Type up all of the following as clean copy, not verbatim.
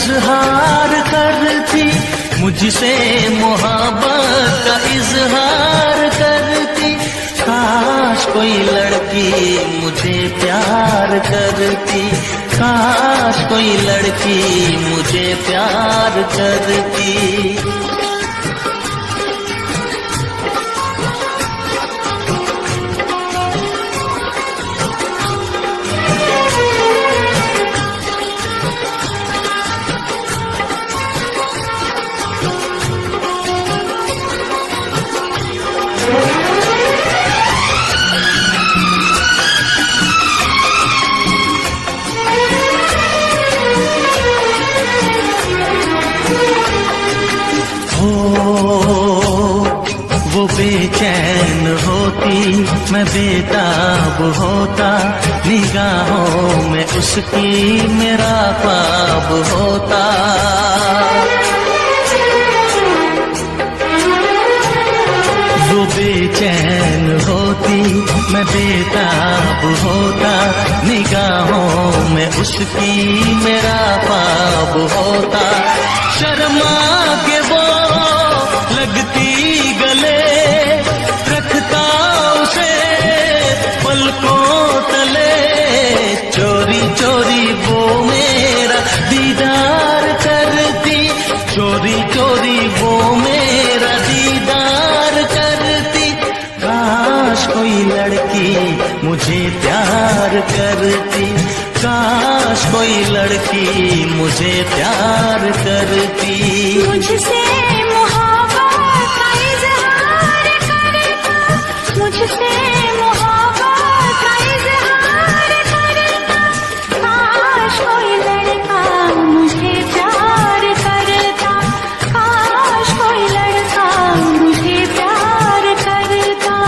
इजहार करती, मुझसे मोहब्बत का इजहार करती। काश कोई लड़की मुझे प्यार करती, काश कोई लड़की मुझे प्यार करती। वो बेचैन होती, मैं बेताब होता, निगाहों में उसकी मेरा ख्वाब होता। वो बेचैन होती, मैं बेताब होता, निगाहों में उसकी मेरा ख्वाब होता। शर्मा के वो लगती गले, रखता उसे पलकों तले। चोरी चोरी वो मेरा दीदार करती, चोरी चोरी वो मेरा दीदार करती। काश कोई लड़की मुझे प्यार करती, काश कोई लड़की मुझे प्यार करती। मुझसे मोहब्बत का इजहार करता, मुझसे मोहब्बत का इजहार करता। काश कोई लड़का मुझे प्यार करता, काश कोई लड़का मुझे प्यार करता।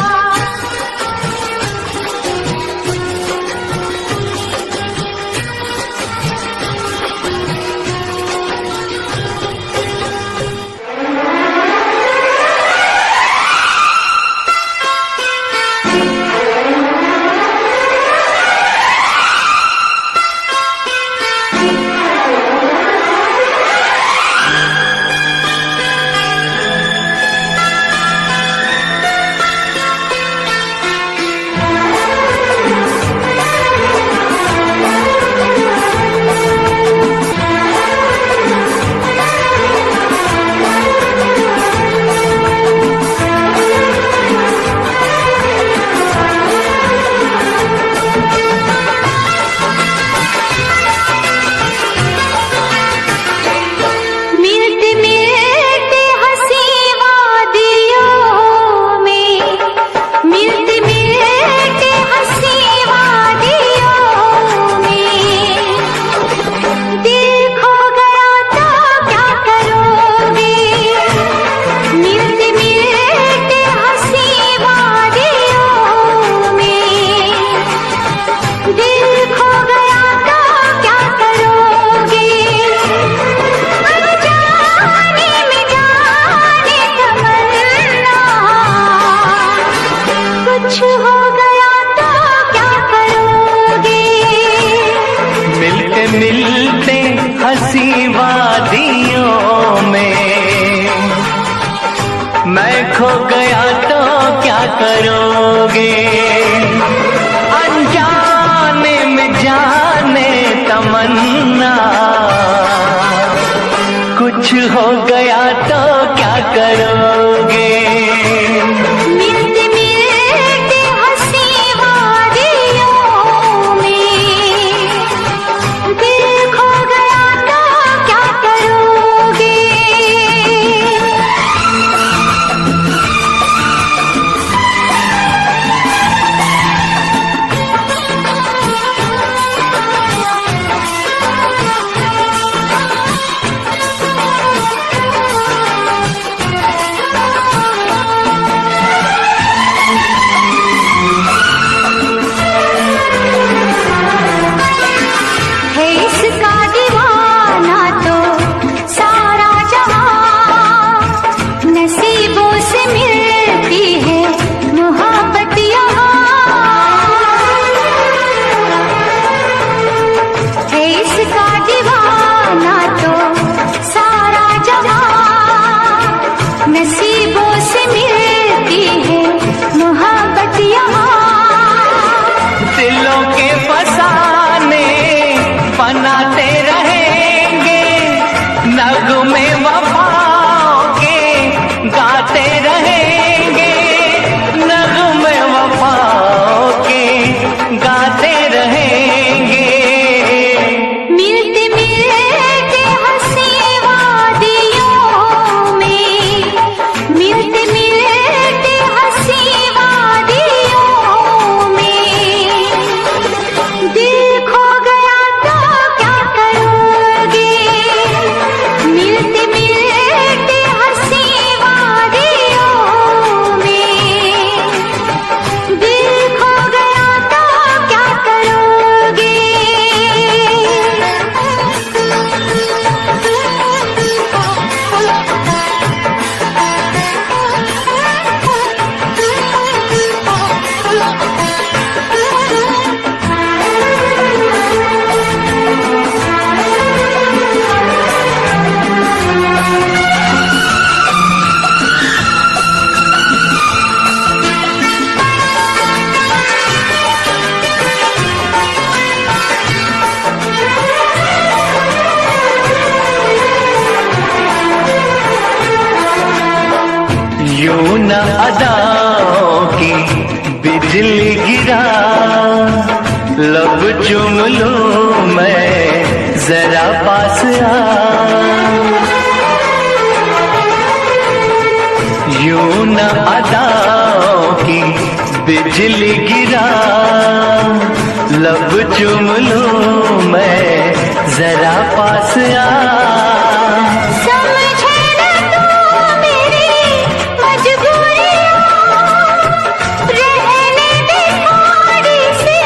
मिलते हंसी वादियों में, मैं खो गया तो क्या करोगे? अनजाने में जाने तमन्ना, कुछ हो गया तो क्या करोगे? न अदाओं की बिजली गिरा, लब चूम लूं मैं जरा पास आ। यूं न अदाओं की बिजली गिरा, लब चूम लूं मैं जरा पास आ। समझे न तू मेरी मजबूरियां, रहने दे थोड़ी सी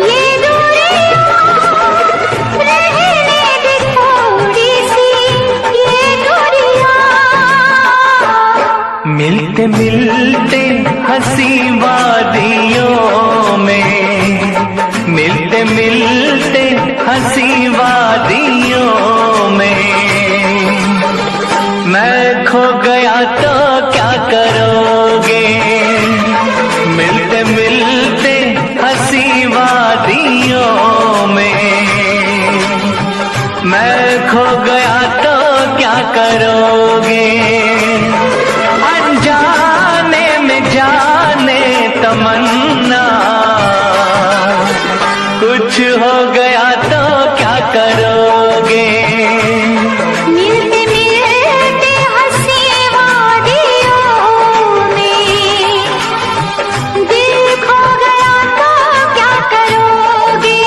ये दूरियां, रहने दे थोड़ी सी ये दूरियां। मिलते मिलते हंसी वादियों में, मिलते मिलते हंसी वादियों में, मैं खो गया तो क्या करोगे। मिलते मिलते हंसी वादियों में, मैं खो गया तो क्या करोगे। अनजाने में जाने तमन्ना, कुछ हो गया तो क्या करोगे। मिलते मिलते हंसी वादियों में, दिल खो गया तो क्या करोगे।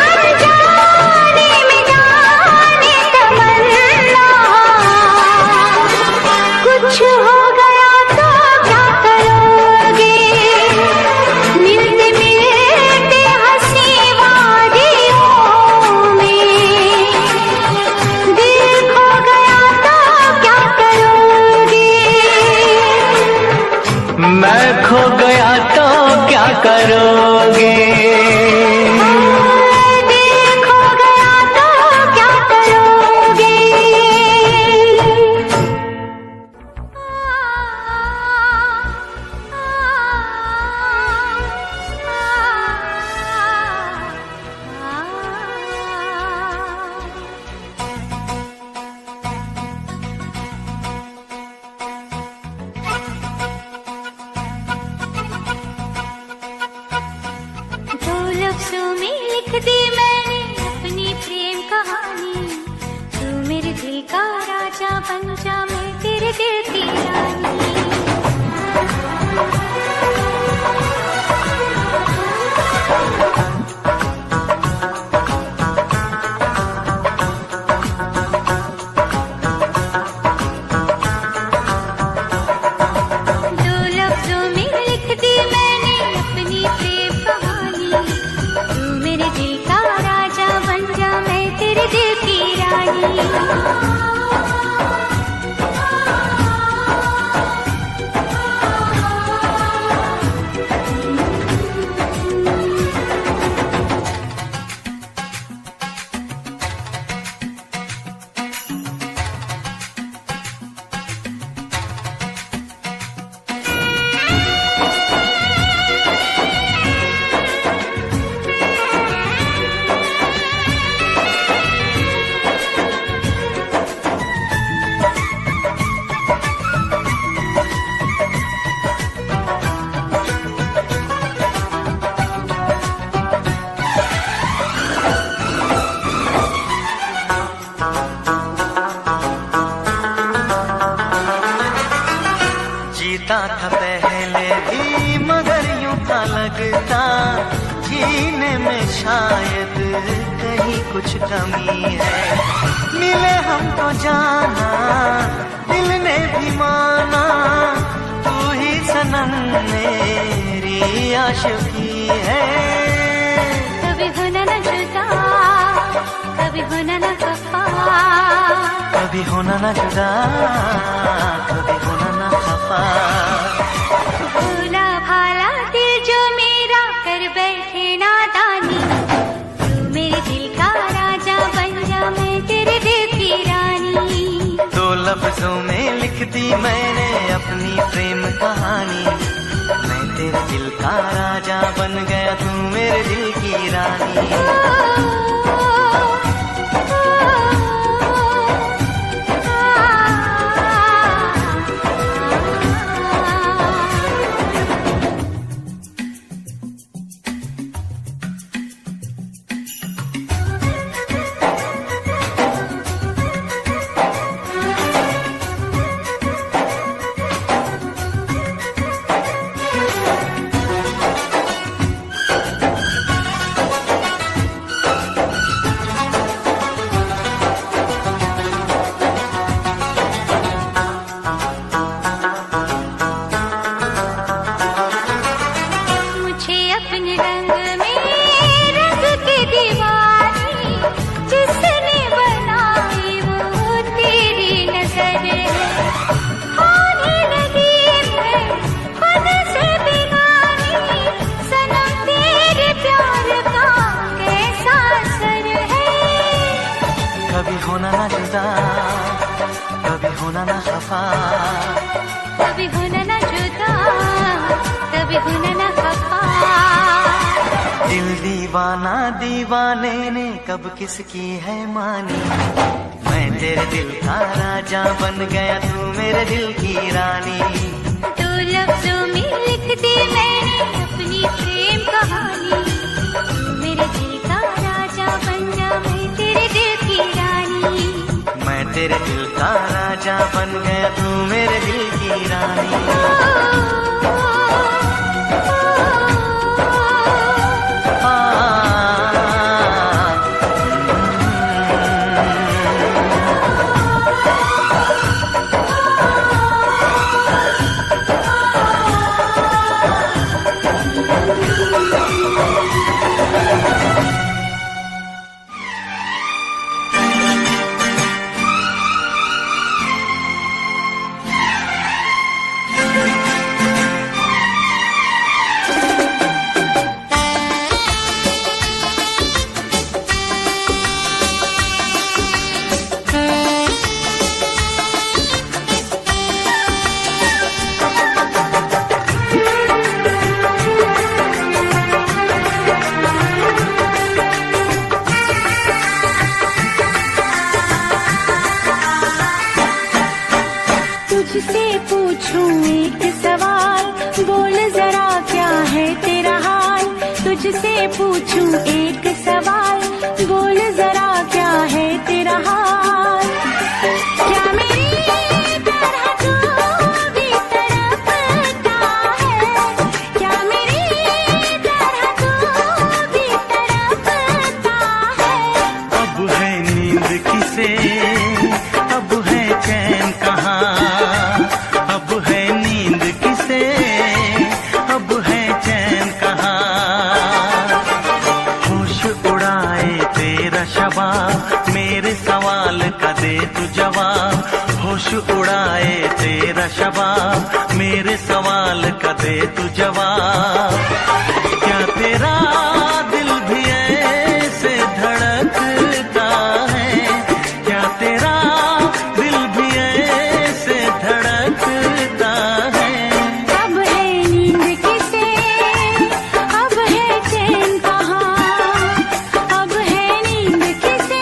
अनजाने में जाने तमन्ना, कुछ हो गया तो क्या करोगे। मिलते मिलते हंसी वादियों में, दिल खो गया तो क्या करोगे। मैं खो गया तो क्या करोगे। दिल खो गया तो क्या करोगे। दो लफ्जों में लिख दी मैंने अपनी प्रेम कहानी, तू मेरे दिल का राजा बन जा, मैं तेरे दिल की रानी। दो लफ्जों में लिख दी मैंने अपनी प्रेम कहानी, तू मेरे दिल का राजा बन जा, मैं तेरे दिल की रानी। जीता था पहले भी मगर यूं था लगता, जीने में शायद कहीं कुछ कमी है। मिले हमको जाना दिल ने भी माना, तू ही सनम मेरी आशिकी है। कभी होना न जुदा, कभी होना न खफा, कभी होना न जुदा, कभी होना न खफा। भोला भाला दिल जो मेरा कर बैठे नादानी, तू मेरे दिल का राजा बन जा, मैं तेरे दिल की रानी। दो लफ्जों में लिख दी मैंने अपनी प्रेम कहानी, मैं तेरे दिल का राजा बन गया, तू मेरे दिल की रानी। कभी होना ना जुदा, कभी होना ना खफा, कभी होना ना जुदा, कभी होना ना खफा। दिल दीवाना दीवाने ने कब किसकी है मानी, मैं तेरे दिल का राजा बन गया, तू मेरे दिल की रानी। दो लफ्जों में लिख दी मैंने अपनी प्रेम कहानी, तू मेरे दिल का राजा बन जा, मैं तेरे दिल की रानी। मैं तेरे दिल का राजा बन गया, तू मेरे दिल की रानी। तुझसे पूछूं एक सवाल, बोल जरा क्या है तेरा हाल। तुझसे पूछूं एक सवाल, बोल जरा क्या है तेरा हाल। क्या मेरी तरह तू भी तड़पता है, क्या मेरी तरह तू भी तड़पता है। अब है नींद किसे, अब है चैन कहाँ, अब है नींद किसे, अब है चैन कहाँ। होश उड़ाए तेरा शबाब, मेरे सवाल का दे तू जवाब। होश उड़ाए तेरा शबाब, मेरे सवाल का दे तू जवाब। क्या तेरा दिल भी ऐसे धड़कता है, क्या तेरा दिल भी ऐसे धड़कता है। अब है नींद किसे, अब है चैन कहाँ। अब है नींद किसे,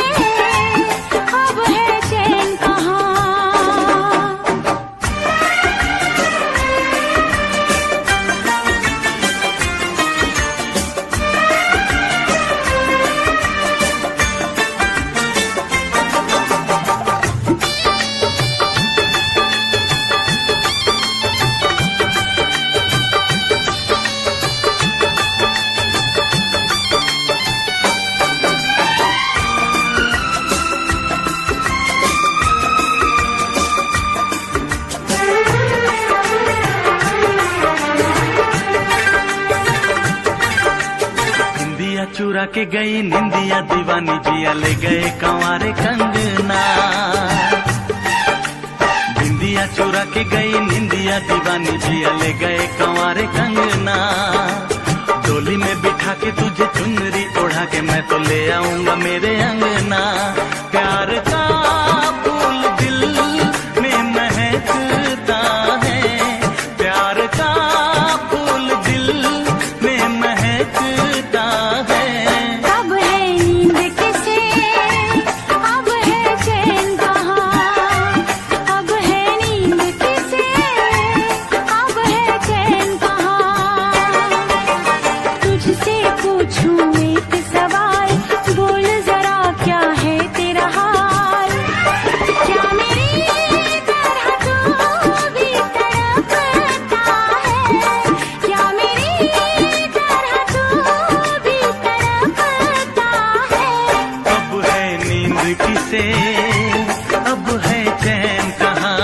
अब है चैन कहाँ। चुरा के गई निंदिया दीवानी, जिया ले गए कंवारे कंगना। बिंदिया चुरा के गई निंदिया दीवानी, जिया ले गए कंवारे कंगना। डोली में बिठा के तुझे चुनरी ओढ़ा के मैं तो ले आऊंगा मेरे अंगना। प्यार का फूल दिल में महकता है, प्यार का फूल दिल में महकता है। अब है नींद किसे, अब है चैन कहाँ। अब है नींद किसे, अब है चैन कहाँ। तुझसे पूछूं एक सवाल, बोल जरा क्या है तेरा हाल। क्या मेरी तरह तू भी तड़पता है, क्या मेरी तरह तू भी तड़पता है। अब है नींद किसे, अब है चैन कहाँ।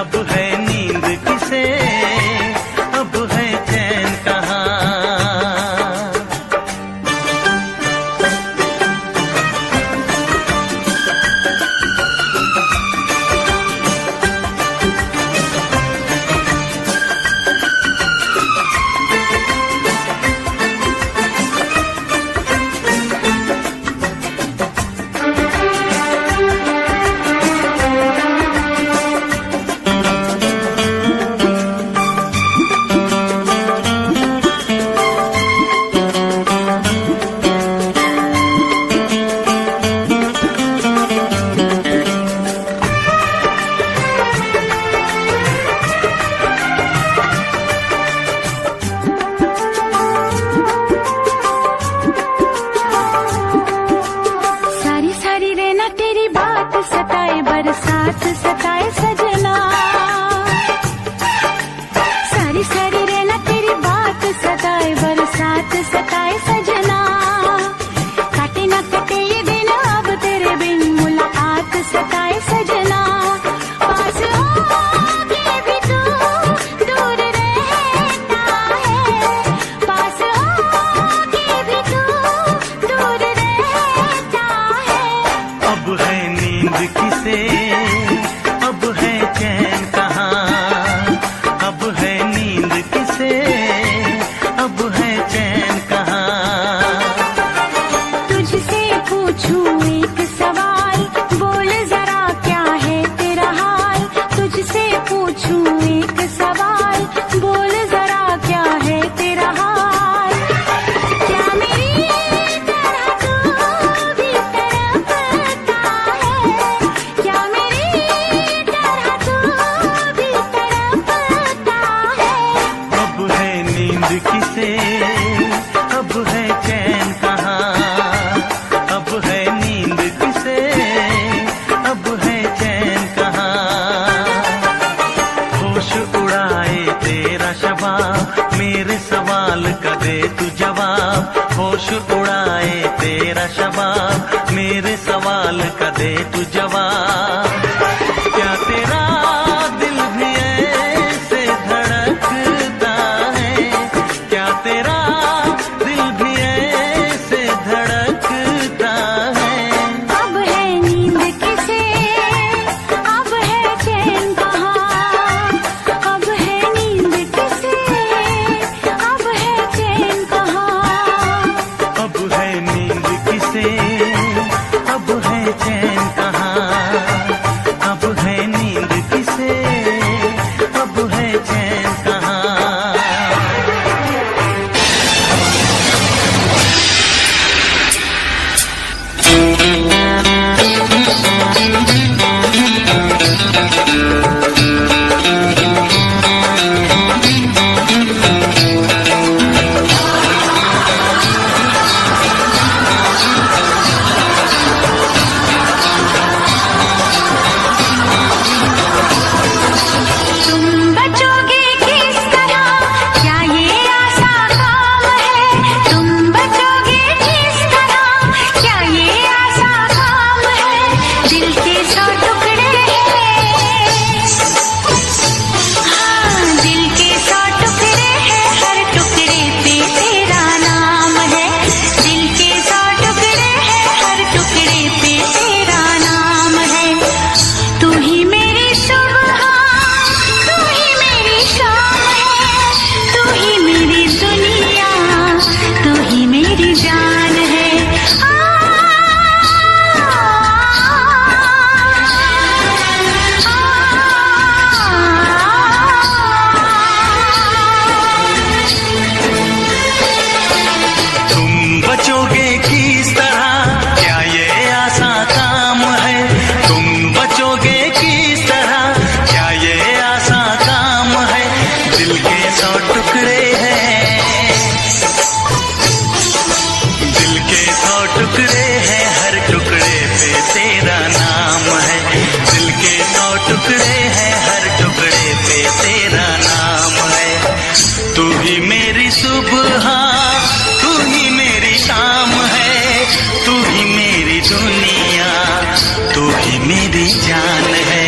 अब है नींद किसे, अब है चैन कहाँ। तेरी बात सताए बरसात सताए सजना, सारी सारी रहना तेरी बात सताए बरसात सताए सजना, काटे ना कटे ये दिन अब तेरे बिन मुलाकात सताए सजना, पास होके भी तू दूर रहता है, पास होके भी तू दूर रहता है। अब है नींद किसे, अब है चैन कहाँ, अब है नींद किसे, अब है चैन कहाँ। तुझसे पूछूं एक सवाल, बोल जरा क्या है तेरा हाल, तुझसे पूछूं एक सवाल, बोल जरा क्या है तेरा हाल, क्या मेरी तरह तू भी तड़पता है, क्या मेरी तरह तू भी तड़पता है। अब है नींद किसे, अब है चैन कहाँ, अब है नींद किसे, अब है चैन कहाँ। होश उड़ाए तेरा शबाब, मेरे सवाल का दे तू जवाब, होश उड़ाए तेरा शबाब, मेरे सवाल का दे तू जवाब। क्या तेरा दिल भी ऐसे धड़कता है, क्या तेरा दिल भी ऐसे धड़कता है। अब है नींद किसे, अब है चैन कहाँ, अब है नींद किसे, अब है चैन कहाँ। अब है नींद किसे, अब है चैन कहाँ, अब है नींद किसे, अब है चैन कहाँ। तुम बचोगे किस तरह, क्या ये आसा काम है, तुम बचोगे किस तरह, क्या ये आसा काम है, दिल के 100 टुकड़े हैं, हाँ दिल के 100 टुकड़े हैं, हर टुकड़े पे तेरा नाम है, दिल के 100 टुकड़े हैं, हर टुकड़े पे तेरा नाम है। तू ही मेरी सुबह, तू ही मेरी शाम है, तू ही मेरी दुनिया, तू ही मेरी जान है। तुम बचोगे किस तरह, क्या ये आसा काम है, तुम बचोगे किस तरह, क्या ये आसा काम है। दिल के 100 टुकड़े हैं, दिल के 100 टुकड़े हैं, हर टुकड़े पे तेरा नाम है, दिल के 100 टुकड़े हैं, हर टुकड़े पे तेरा नाम है। तू ही मेरी सुबह, तू ही मेरी शाम है, तू ही मेरी दुनिया, तू ही मेरी जान है।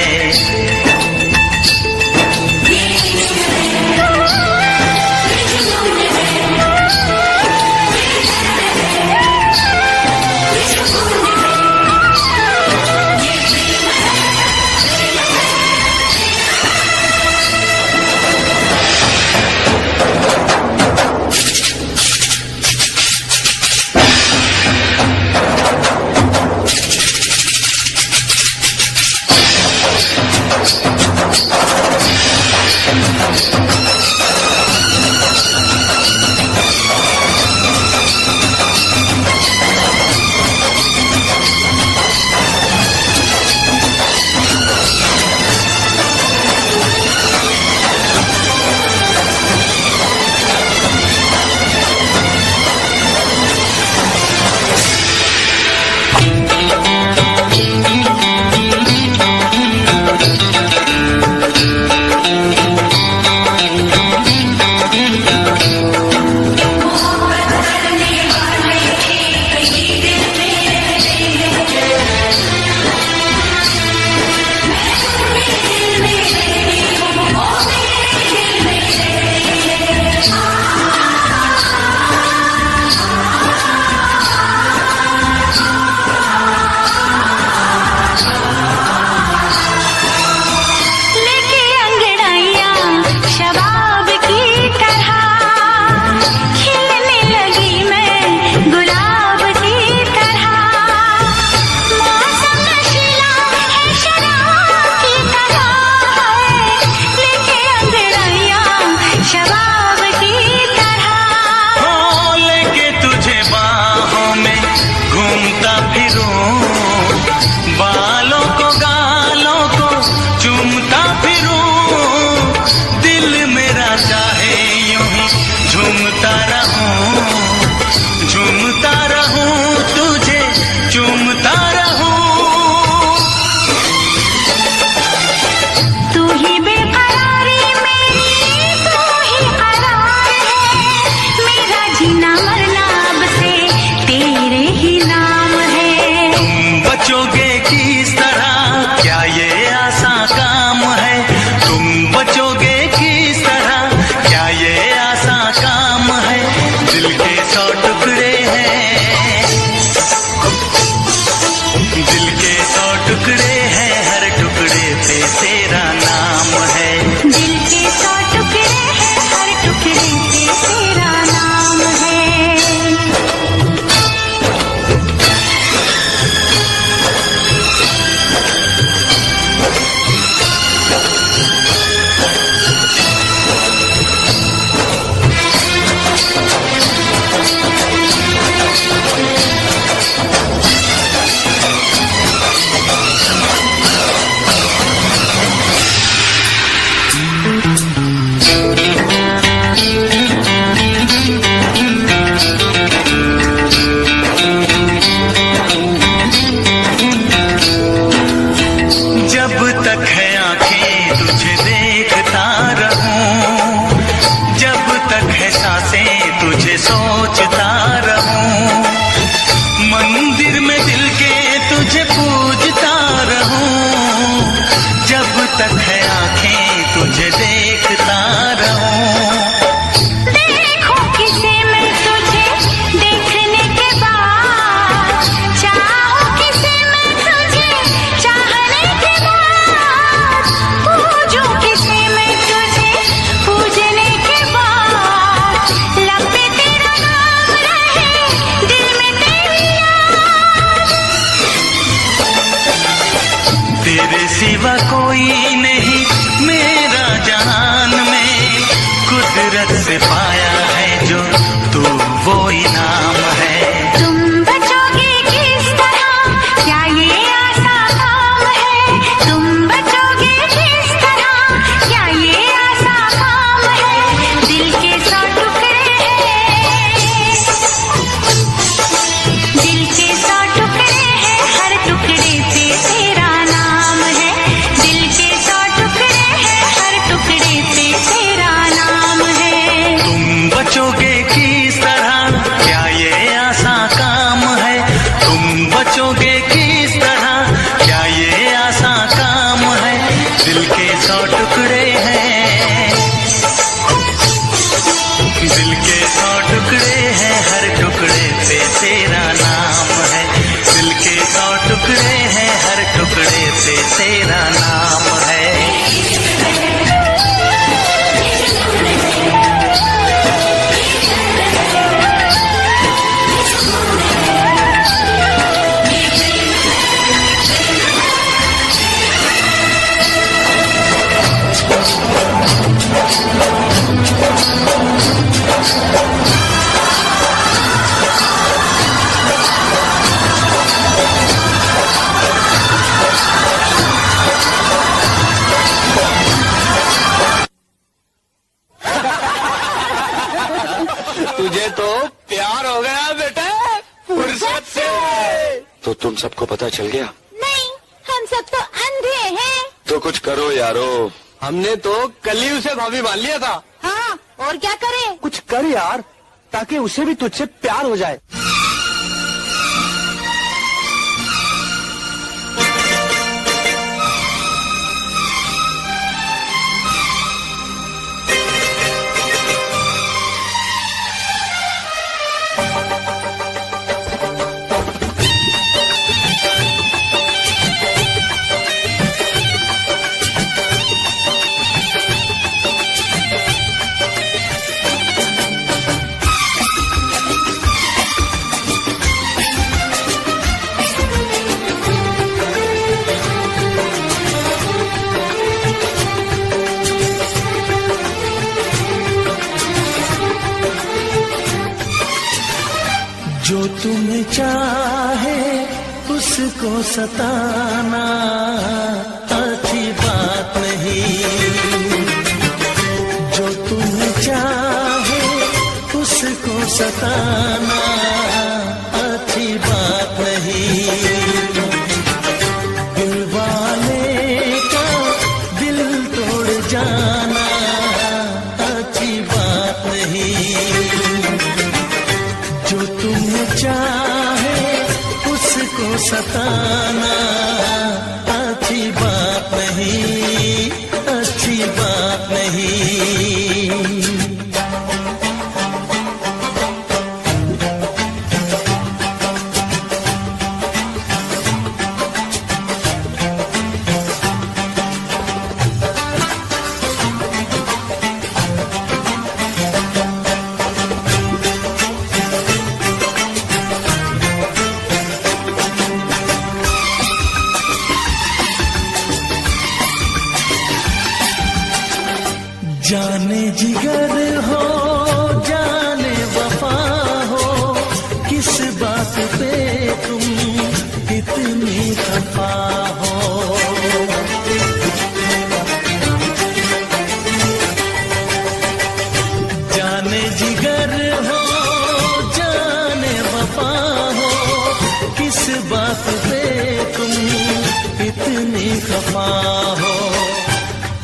किस तरह, क्या ये आसान काम है? तुम बचोगे किस तरह, क्या ये आसान काम है? दिल के 100 टुकड़े हैं, दिल के 100 टुकड़े हैं, हर टुकड़े पे तेरा नाम है। दिल के 100 टुकड़े हैं, हर टुकड़े पे तेरा नाम है। जब तक है आंखें तुझे देखता रहूं, जब तक है सांसें तुझे सोचता रहूं, मंदिर में दिल के तुझे पूजता रहूं, जब तक है आंखें तुझे देखता रहूं। देखूं किसे मैं तुझे देखने के बाद, चाहूं किसे मैं तुझे चाहने के बाद, पूजूं किसे मैं तुझे पूजने के बाद, लब पे तेरा नाम रहे, दिल में तेरी याद। तेरे सिवा कोई नहीं मेरा जहान में, कुदरत से पाया है जो तू वो इनाम है। तुम बचोगे किस तरह, क्या ये आसान काम है? तुम बचोगे किस तरह, क्या ये आसान काम है? दिल के 100 टुकड़े हैं, दिल के 100 टुकड़े हैं, हर टुकड़े पे तेरा नाम है। दिल के 100 टुकड़े हैं, हर टुकड़े पे तेरा नाम है। तुम बचोगे किस तरह, क्या ये आसान काम है? तुम बचोगे किस तरह, क्या ये आसान काम है? दिल के 100 टुकड़े हैं, दिल के 100 टुकड़े हैं, हर टुकड़े पे तेरा नाम है। दिल के 100 टुकड़े हैं, हर टुकड़े पे तेरा नाम है। तुझे तो प्यार हो गया बेटा फुर्सत से। तो तुम सबको पता चल गया? नहीं, हम सब तो अंधे हैं। तो कुछ करो यारो। हमने तो कल ही उसे भाभी मान लिया था। हाँ, और क्या करें? कुछ कर यार, ताकि उसे भी तुझसे प्यार हो जाए। जो तुम्हें चाहे उसको सताना अच्छी बात नहीं, जो तुम्हें चाहे उसको सताना अच्छी बात नहीं, दिल वाले का दिल तोड़ जाना अच्छी बात नहीं, जो तुम्हें चाहे उसको सताना जाने जिगर हो जाने वफा हो, किस बात पे तुम इतनी खफा हो। जाने जिगर हो जाने वफा हो, किस बात पे तुम इतनी खफा हो।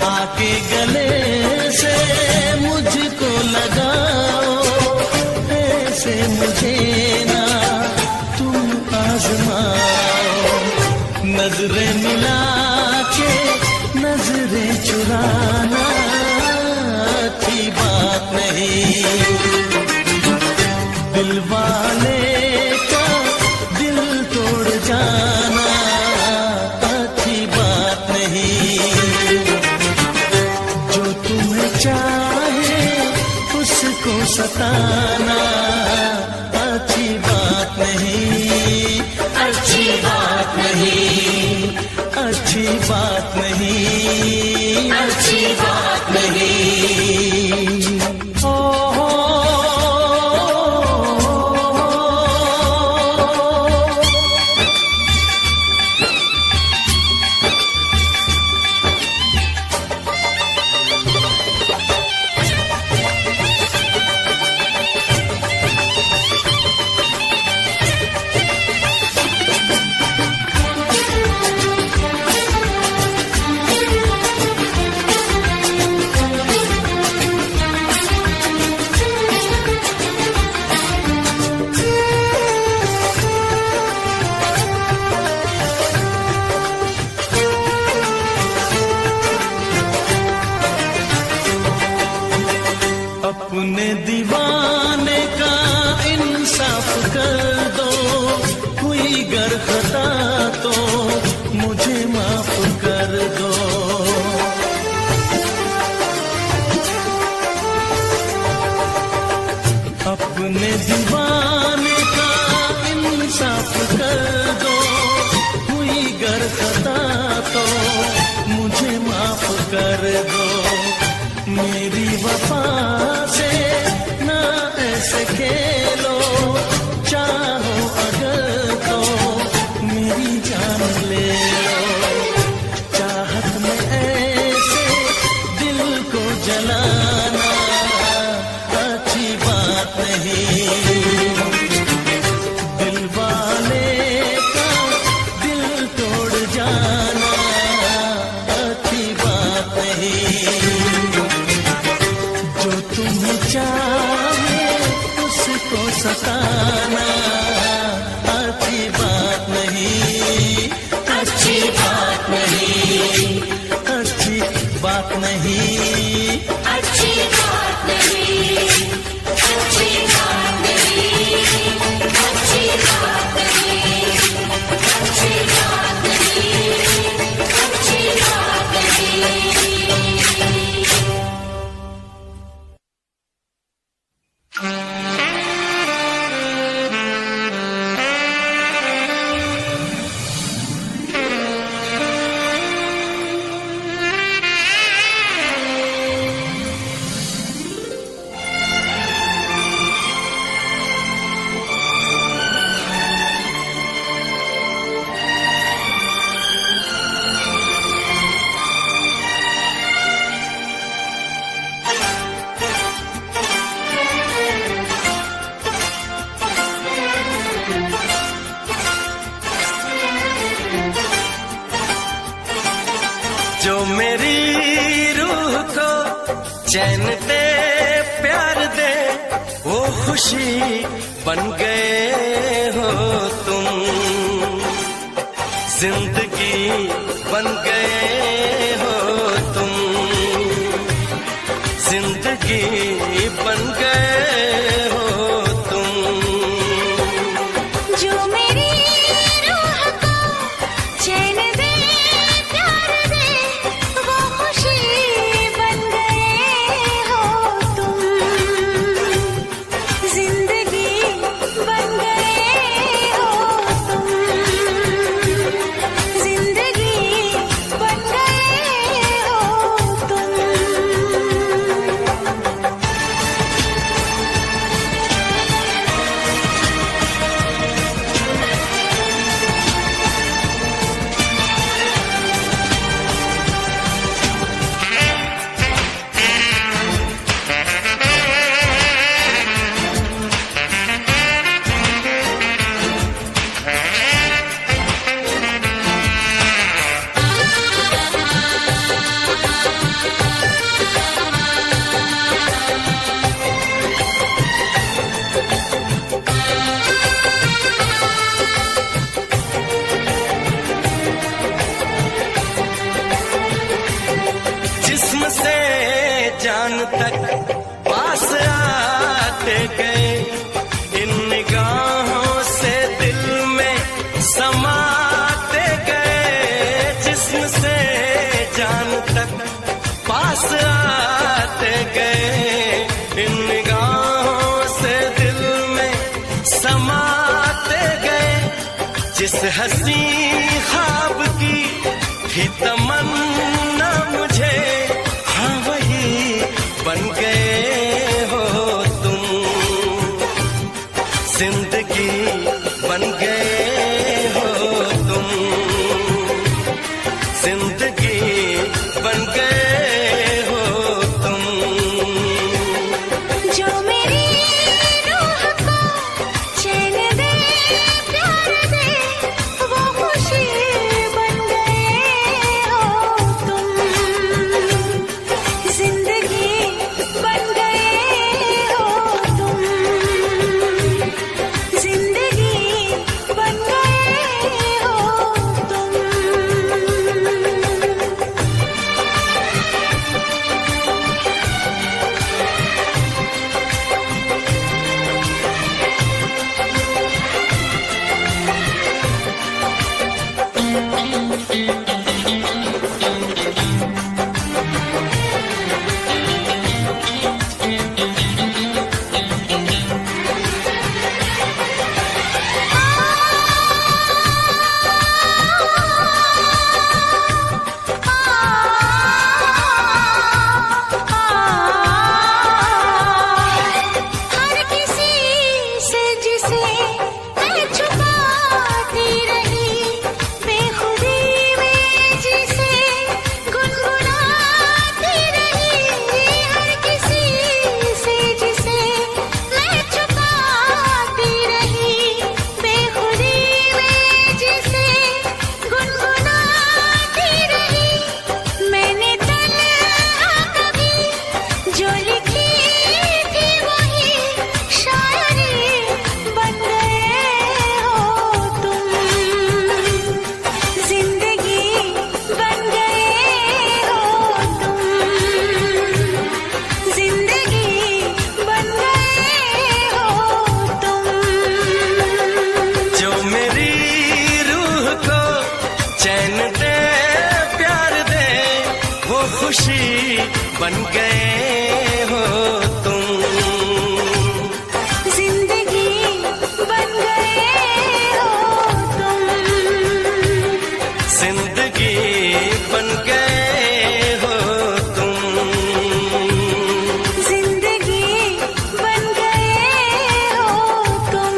आके गले से मुझको लगाओ, ऐसे मुझे ना तुम आजमाओ। नजरें मिला के नजरें चुराना अच्छी बात नहीं। दिल वाले का दिल तोड़ जाना अच्छी बात नहीं। जो तुम्हें चाहे उसको सताना अच्छी बात नहीं, अच्छी बात नहीं, अच्छी बात नहीं, अच्छी बात नहीं। ओ अपने दीवाने का इंसाफ कर दो, कोई गर खता तो मुझे माफ कर दो। अपने दीवाने का इंसाफ कर दो, कोई गर खता तो मुझे माफ कर दो। मेरी वफा से ना ऐसे खेलो, चाहो अगर तो मेरी जान ले लो। चाहत में ऐसे दिल को जलाना अच्छी बात नहीं। दिल वाले का दिल तोड़ जाना अच्छी बात नहीं। जो तुम्हें चाहे उसको सताना अच्छी बात नहीं, अच्छी बात नहीं, अच्छी बात नहीं, अच्छी बात नहीं, अच्छी बात नहीं, अच्छी बात नहीं, अच्छी बात नहीं, अच्छी बात नहीं। जो मेरी रूह को चैन दे प्यार दे, वो खुशी बन गए हो तुम। जिंदगी बन गए हो तुम, जिंदगी बन गए हो तुम। जो मेरी रूह को चैन दे प्यार दे, वो खुशी बन गए हो तुम। जिंदगी बन गए हो तुम, जिंदगी बन गए हो तुम। जान तक पास आते गए, इन निगाहों से दिल में समाते गए, जिस्म से जान तक पास आते गए, इन निगाहों से दिल में समाते गए, जिस हंसी ख्वाब की थी तमन्ना मुझे, हाँ वही बन गए हो तुम, जिंदगी बन गए हो तुम, जिंदगी बन गए हो तुम। जो मेरी रूह को चैन दे प्यार दे, वो खुशी बन गए हो तुम, जिंदगी बन गए हो तुम, जिंदगी बन गए हो तुम। हर किसी से जिसे मैं छुपाती रही, बेखुदी में जिसे गुनगुनाती रही, हर किसी से जिसे मैं छुपाती रही, बेखुदी में जिसे गुनगुनाती रही, मैंने तन्हा कभी जो लिखी थी वही शायरी बन गए हो तुम, जिंदगी बन गए हो तुम, जिंदगी बन गए हो तुम। जो मेरी रूह को चैन दे प्यार दे, वो खुशी बन गए हो तुम, जिंदगी बन गए हो तुम, जिंदगी बन गए हो तुम, जिंदगी बन गए हो तुम।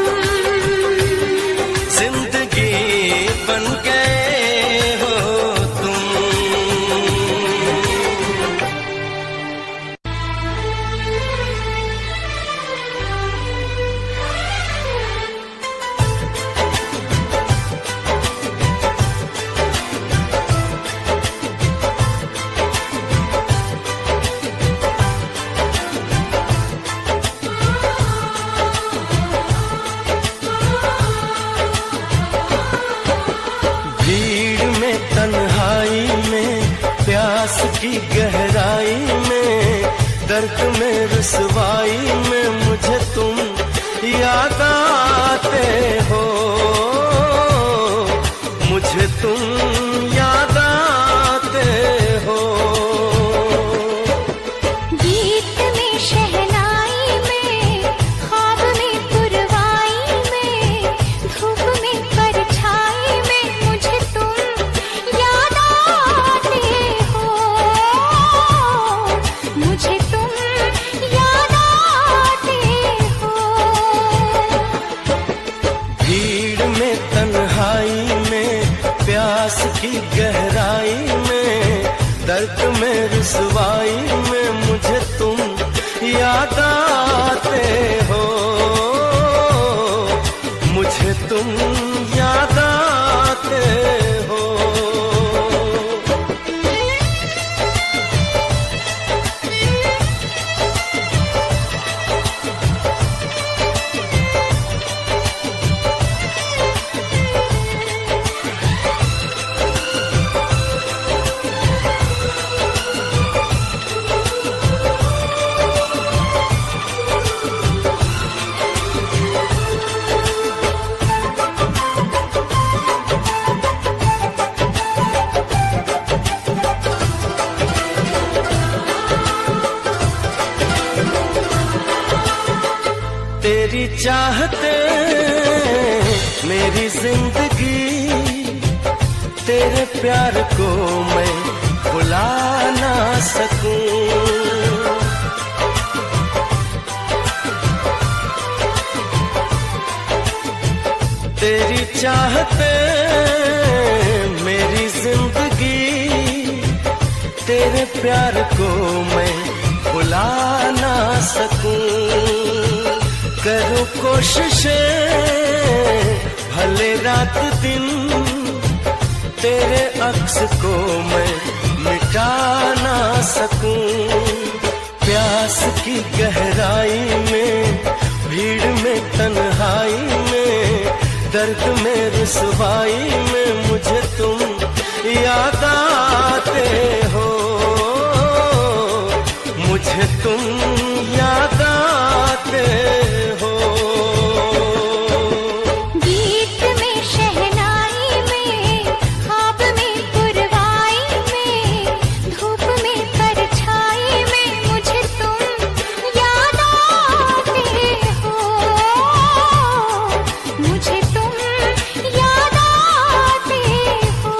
जिंदगी बन गए हो तुम। भीड़ में तन्हाई में प्यास की गहराई में दर्द में रुसवाई में मुझे तुम याद आते हो, मुझे तुम याद आते हो। गीत में शहनाई में, ख्वाब में पुरवाई में, धूप में परछाई में मुझे तुम याद आते हो, मुझे तुम याद आते हो। भीड़ में तन्हाई में प्यास की गहराई में दर्द में रुसवाई में मुझे तुम याद आते हो, मुझे तुम याद आते हो। चाहते मेरी जिंदगी, तेरे प्यार को मैं भुला ना सकूं। तेरी चाहते मेरी जिंदगी, तेरे प्यार को मैं भुला ना सकूं। करूं कोशिशें भले रात दिन, तेरे अक्स को मैं मिटा ना सकूं। प्यास की गहराई में, भीड़ में, तन्हाई में, दर्द में, रुसवाई में मुझे तुम याद आते हो, मुझे तुम याद आते हो। गीत में, शहनाई में, ख्वाब में, पुरवाई में, धूप में, परछाई में मुझे तुम याद आते हो, मुझे तुम याद आते हो।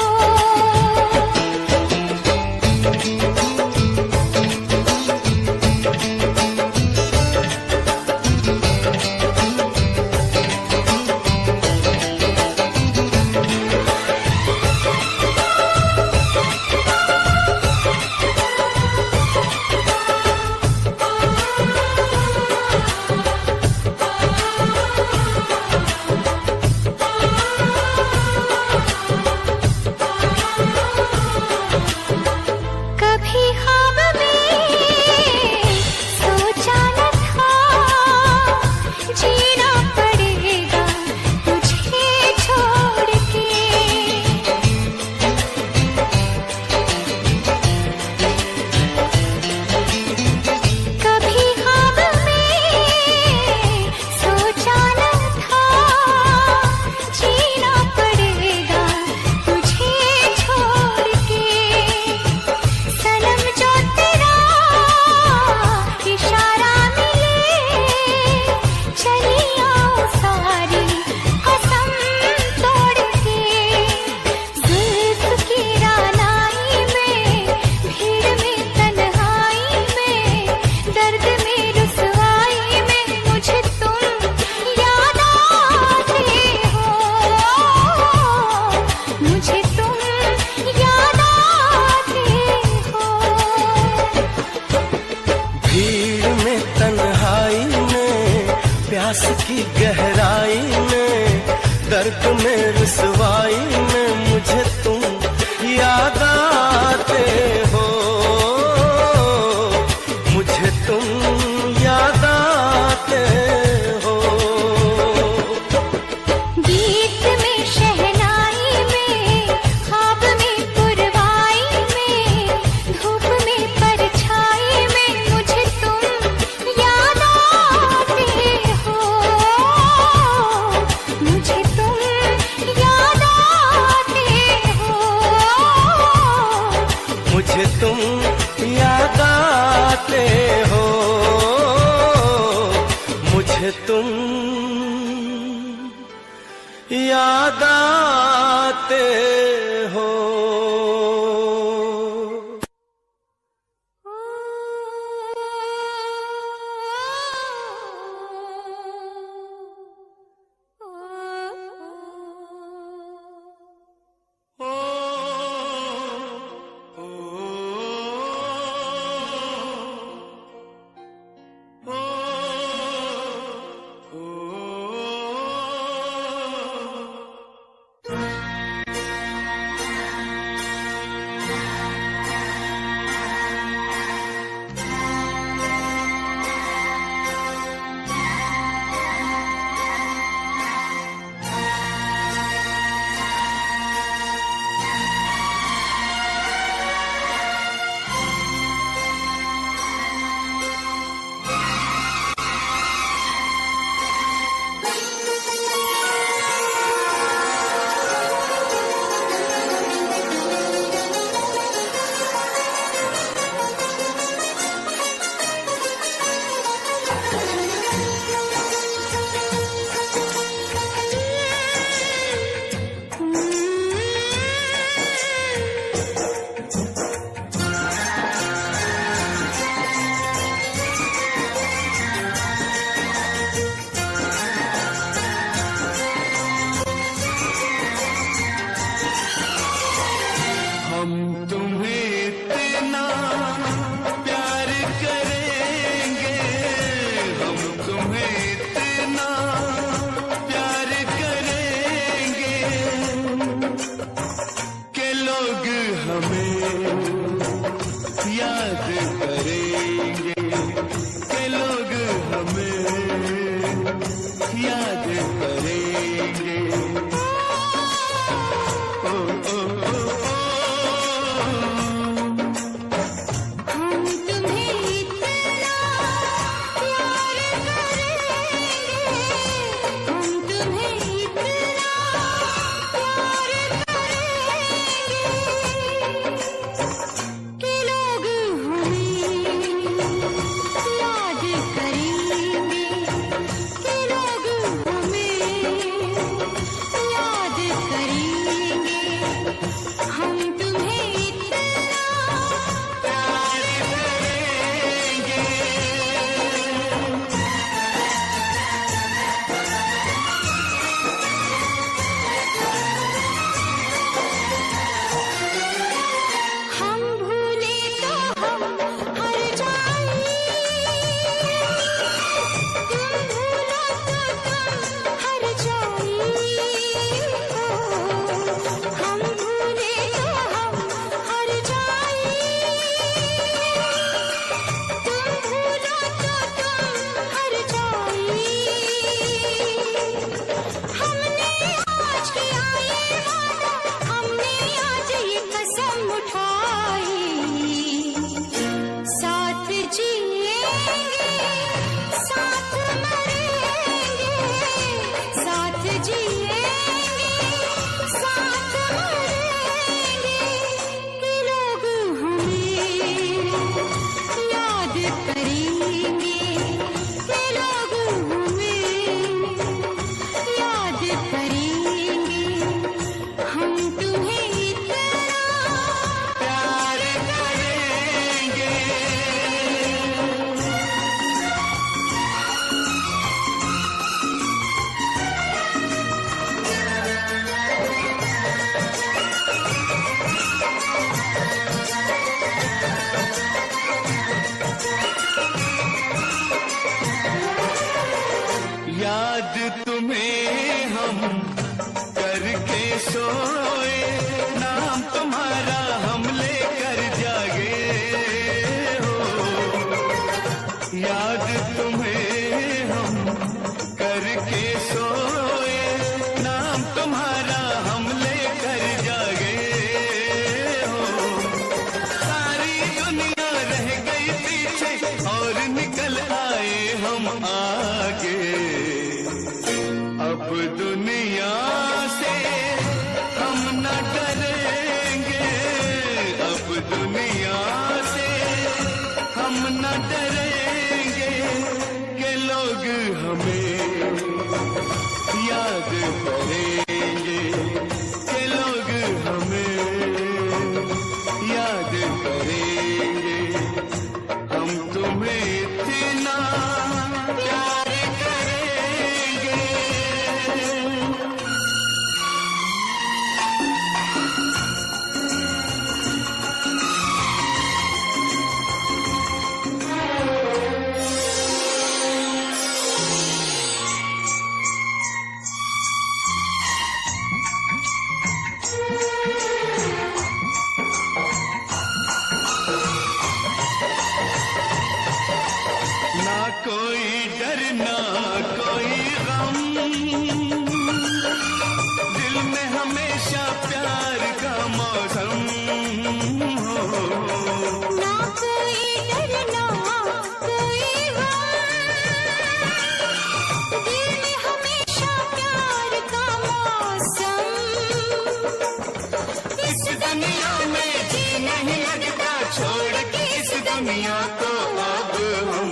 कभी ख्वाब में सोचा न था, जीना पड़ेगा तुझे छोड़ के। कभी ख्वाब में सोचा न था, जीना पड़ेगा तुझे छोड़ के। सनम जो तेरा इशारा मिले, चली आओ सारी कसम तोड़ के। जुल्फ की रानाई में, भीड़ में, तन्हाई में, दर्द में, रुसवाई में मुझे तुम याद आते हो, मुझे तुम याद आते हो। भीड़ में, तन्हाई में, प्यास की गहराई में, दर्द में, रुसवाई में मुझे तुम याद आते हो, मुझे तुम याद आते हो। गीत में, शहनाई में, ख्वाब में, पुरवाई में, धूप में, परछाई में मुझे तुम याद आते हो, मुझे तुम याद आते हो, मुझे तुम याद आते हो, मुझे तुम याद आते हो। हम तुम्हें इतना प्यार करेंगे, हम तुम्हें इतना प्यार करेंगे कि लोग हमें याद करेंगे, कि लोग हमें याद करेंगे। ओ, ओ, ओ, ओ, हम तुम्हें इतना प्यार करेंगे, हम तुम्हें इतना प्यार करेंगे कि लोग हमें याद करेंगे, कि लोग हमें याद करेंगे। हम तुम्हें इतना प्यार करेंगे। हम भूले तो हम हर जाएं, तुम भूलो तो तुम हर जाएं। हम भूले तो हम हर जाएं, तुम भूलो तो तुम हर जाएं। हमने आज किया ये वादा, हमने आज ये कसम उठाई, साथ जिएंगे साथ मरेंगे, साथ जिएंगे साथ मरेंगे कि लोग हमें याद करेंगे, कि लोग हमें याद करेंगे। हम तुम्हें इतना प्यार करेंगे। याद तुम्हें हम करके सोए, नाम तुम्हारा हम लेकर जागे हो। याद तुम्हें हम करके सोए, नाम तुम्हारा हम लेकर जागे हो। सारी दुनिया रह गई पीछे और निकल आए हम आगे। अब दुनिया से हम न डरेंगे, अब दुनिया से हम न डरेंगे कि लोग हमें याद करेंगे, कि लोग हमें याद करेंगे। हम तुम्हें इतना प्यार करेंगे। ना कोई डर ना कोई गम, दिल में हमेशा प्यार का मौसम हो। ना कोई डर ना कोई गम, दिल में हमेशा प्यार का मौसम। इस दुनिया में जी नहीं लगता, छोड़ के इस दुनिया को अब हम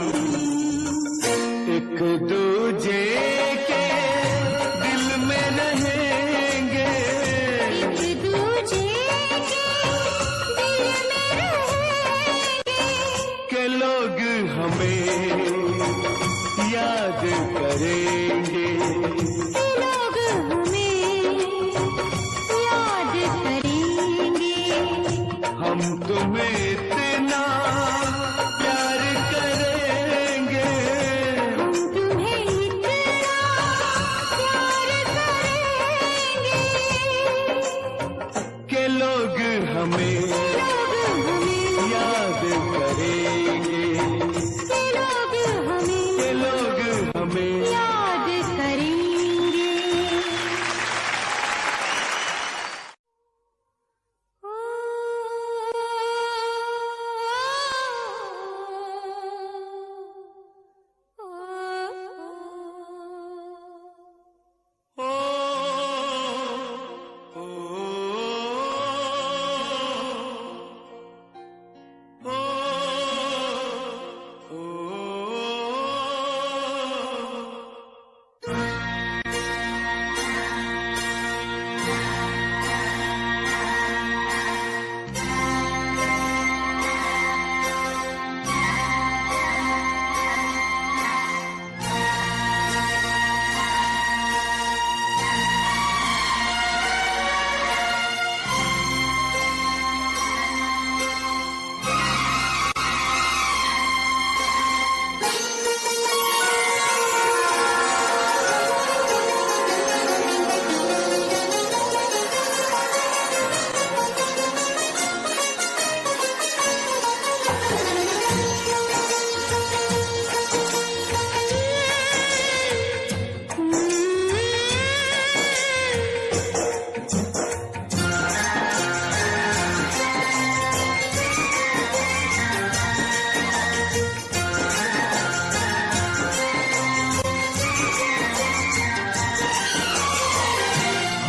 एक दूजे के दिल में रहेंगे, एक दूजे के दिल में रहेंगे के लोग हमें याद करेंगे, कि लोग हमें याद करेंगे। हम तुम्हें इतना प्यार करेंगे, हम तुम्हें इतना प्यार करेंगे कि लोग हमें याद करेंगे, कि लोग हमें याद करेंगे।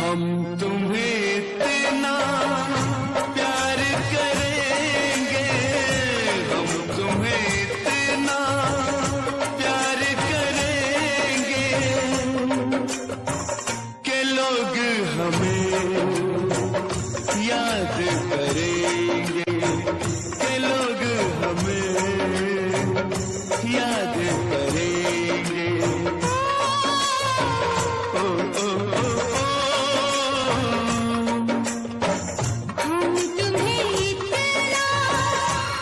हम तुम्हें इतना प्यार करेंगे, हम तुम्हें इतना प्यार करेंगे कि लोग हमें याद करेंगे, कि लोग हमें याद करेंगे। ओ, ओ, ओ, हम तुम्हें इतना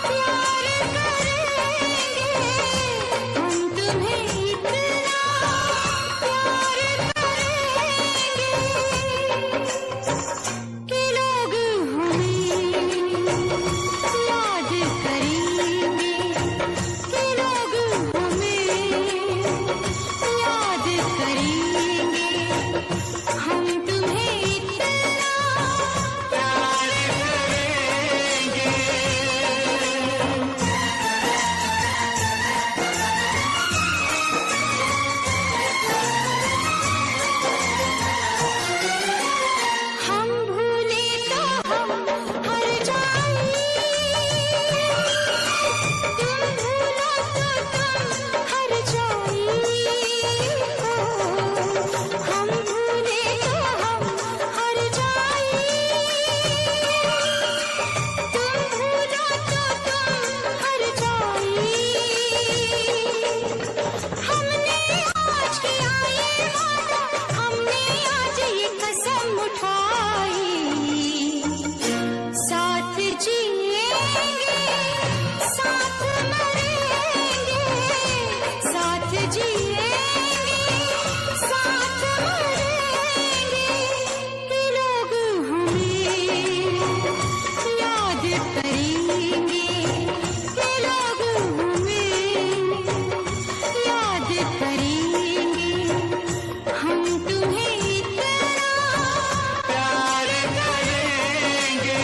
प्यार करेंगे, हम तुम्हें इतना प्यार करेंगे कि लोग हमें याद करेंगे, कि लोग हमें याद करेंगे। हम तुम्हें इतना प्यार करेंगे। हम भूले तो हम हर जाए, तुम भूलो तो तुम हर जाए। हम भूले तो हम हर जाए, तुम भूलो तो तुम हर जाए। हमने आज किया ये वादा, हमने आज ये कसम उठाई, साथ जिएंगे, साथ मरेंगे, साथ जिएंगे, साथ मरेंगे कि लोग हमें याद करेंगे, कि लोग हमें याद करेंगे। हम तुम्हें इतना प्यार करेंगे।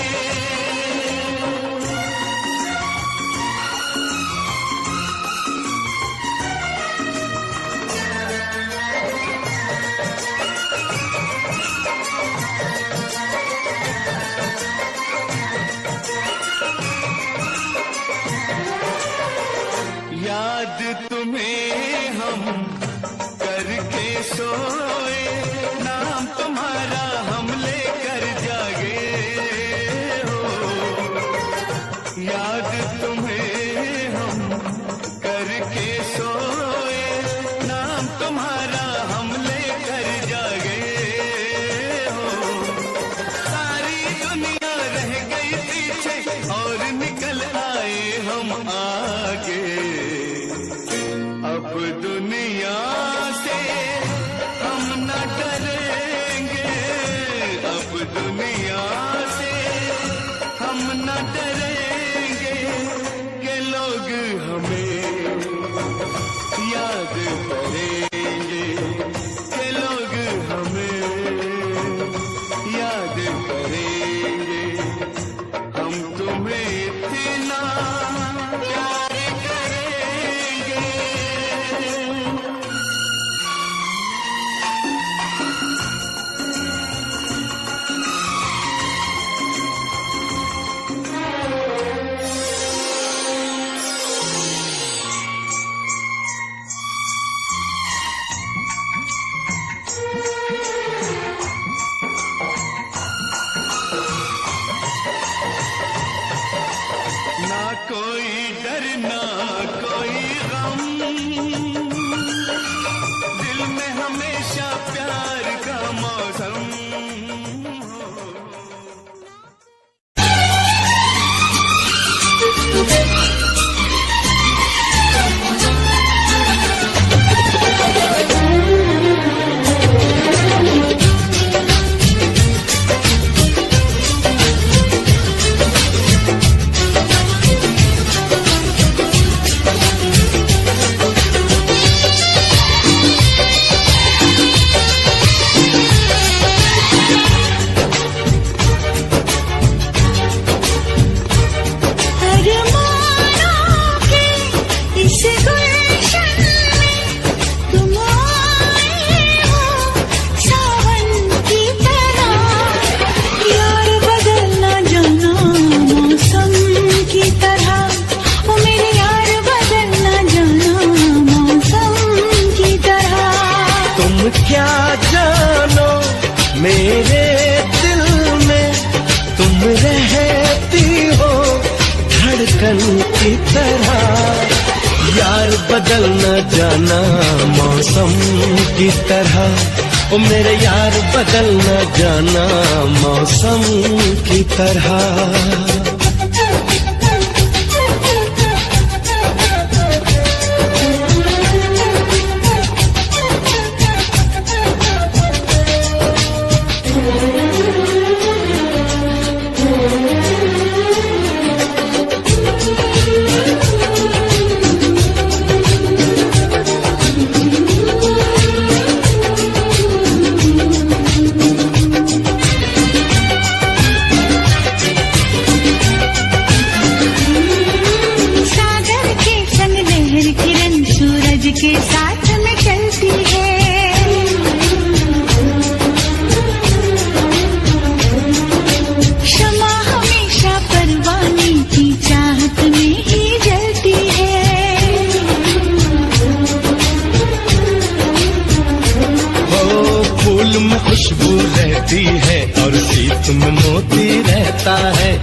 याद तुम्हें हम करके सोए, नाम तुम्हारा हम लेकर जागे हो। याद तुम्हें हम करके सोए, नाम तुम्हारा हम लेकर जागे हो। सारी दुनिया रह गई पीछे अब दुनिया से हम न डरेंगे, अब दुनिया से हम न डरेंगे कि लोग हमें याद करेंगे, कि लोग हमें याद करेंगे। हम तुम्हें इतना प्यार करेंगे। ना कोई डर ना कोई गम, दिल में हमेशा प्यार का मौसम हो। क्या जानो मेरे दिल में तुम रहती हो धड़कन की तरह, यार बदल न जाना मौसम की तरह, ओ मेरे यार बदल न जाना मौसम की तरह। के साथ में चलती है, शमा हमेशा परवाने की चाहत में ही जलती है। ओ फूल में खुशबू रहती है और शीत में मोती रहता है,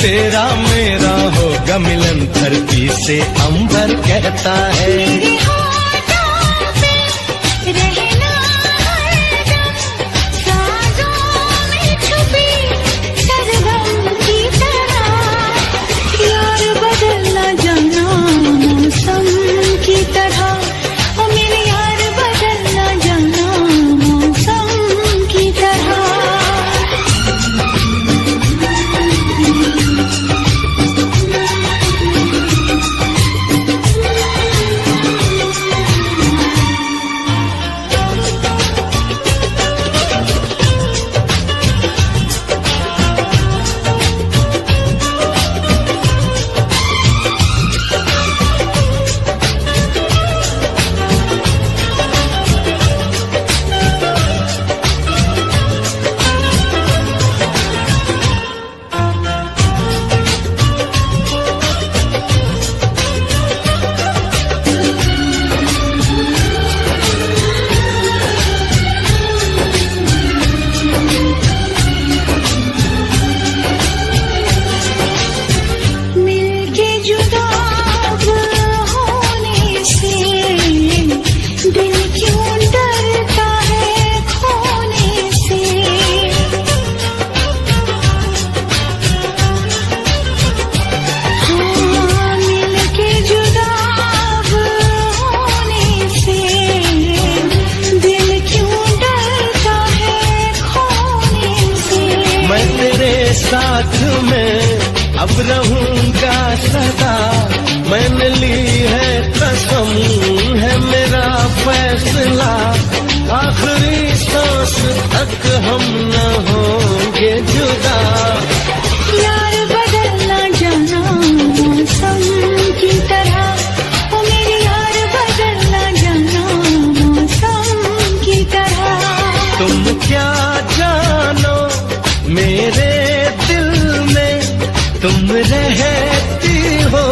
तेरा मेरा होगा मिलन धरती से अंबर कहता है। रहूंगा सदा, मैंने ली है कसम, है मेरा फैसला, आखिरी सांस तक हम न होंगे जुदा। यार बदलना जाना मौसम की तरह, ओ मेरे यार बदलना जाना मौसम की तरह। तुम क्या जानो मेरे दिल में, तुम रहती हो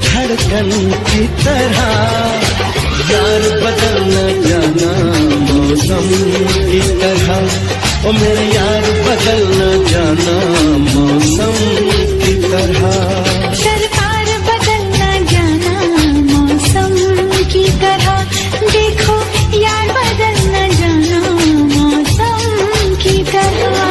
धड़कन की तरह। यार बदलना जाना मौसम की तरह, ओ मेरे यार बदलना जाना मौसम की तरह। सरकार बदलना जाना मौसम की तरह, देखो यार बदलना जाना मौसम की तरह।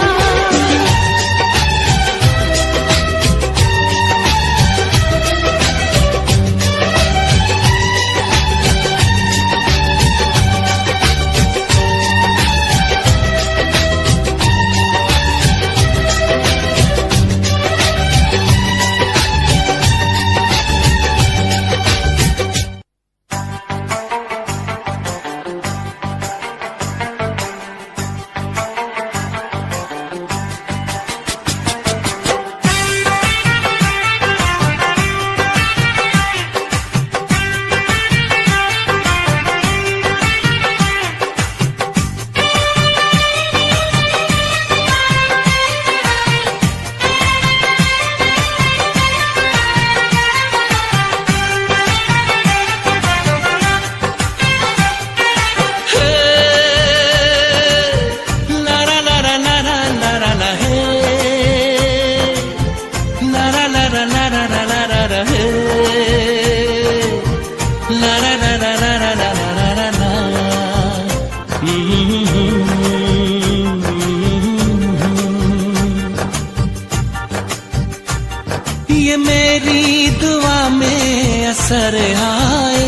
ये मेरी दुआ में असर आए,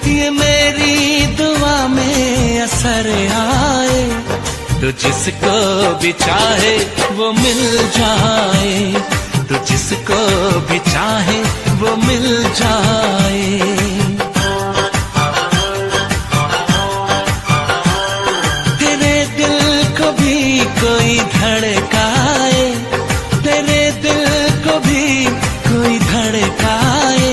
ये मेरी दुआ में असर आए, तो जिसको भी चाहे वो मिल जाए, तो जिसको भी चाहे वो मिल जाए। तेरे दिल को भी कोई धड़काए, तेरे दिल को भी कोई धड़काए,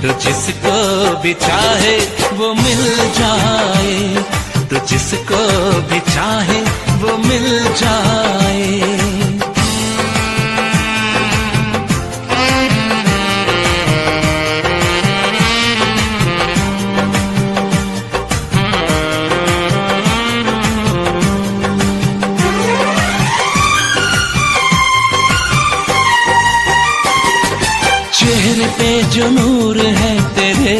तो जिसको भी चाहे वो मिल जाए, तो जिसको भी चाहे वो मिल जाए। चेहरे पे जो नूर है तेरे,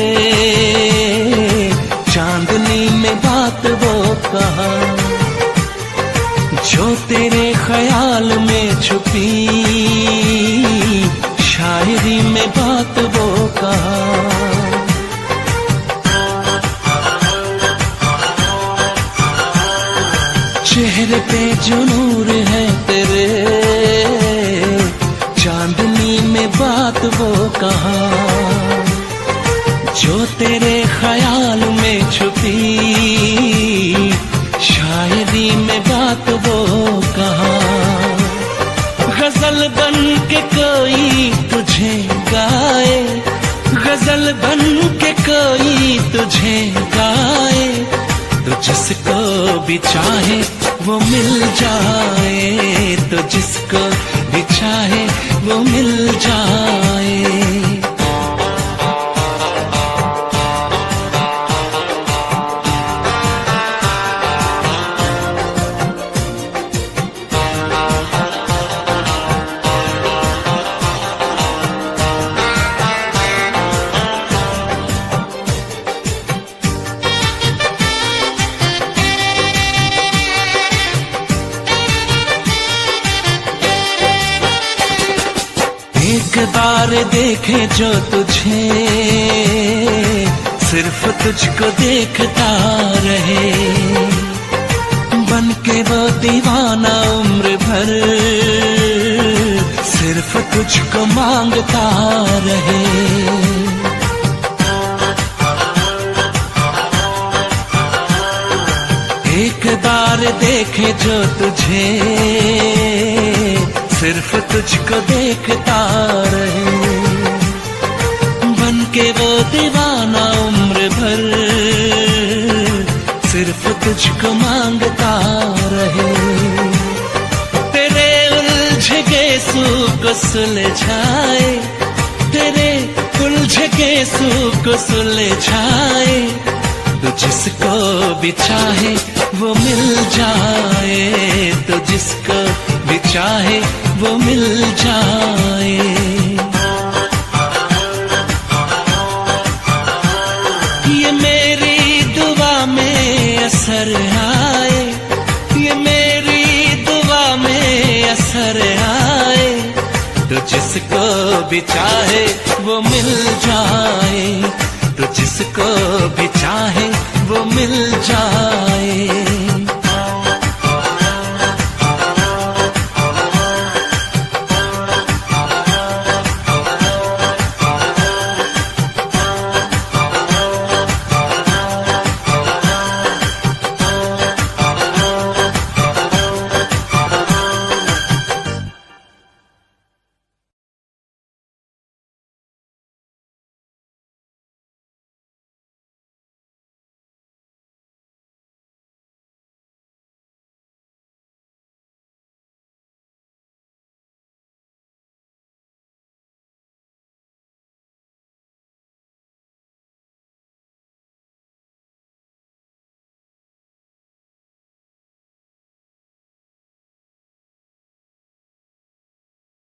चांदनी में बात वो कहा, जो तेरे ख्याल में छुपी, शायरी में बात वो कहा। चेहरे पे जो नूर है तेरे, चांदनी में बात वो कहा, जो तेरे ख्याल में छुपी, शायरी में बात वो कहा। गजल बन के कोई तुझे गाए, गजल बन के कोई तुझे गाए, तो जिसको भी चाहे वो मिल जाए, तो जिसको भी चाहे वो मिल जाए। एक बार देखे जो तुझे, सिर्फ तुझको देखता रहे, बन के वो दीवाना उम्र भर सिर्फ तुझको मांगता रहे। एक बार देखे जो तुझे, सिर्फ तुझको देखता रहे। बन के वो दीवाना उम्र भर, सिर्फ तुझको मांगता रहे। तेरे उलझे के सूख को सुलझाए, तेरे उलझे के सूख को सुलझाए। तो जिसको भी चाहे वो मिल जाए, तो जिसको भी चाहे वो मिल जाए। ये मेरी दुआ में असर आए, ये मेरी दुआ में असर आए। तो जिसको भी चाहे वो मिल जाए, तो जिसको भी चाहे वो मिल जाए।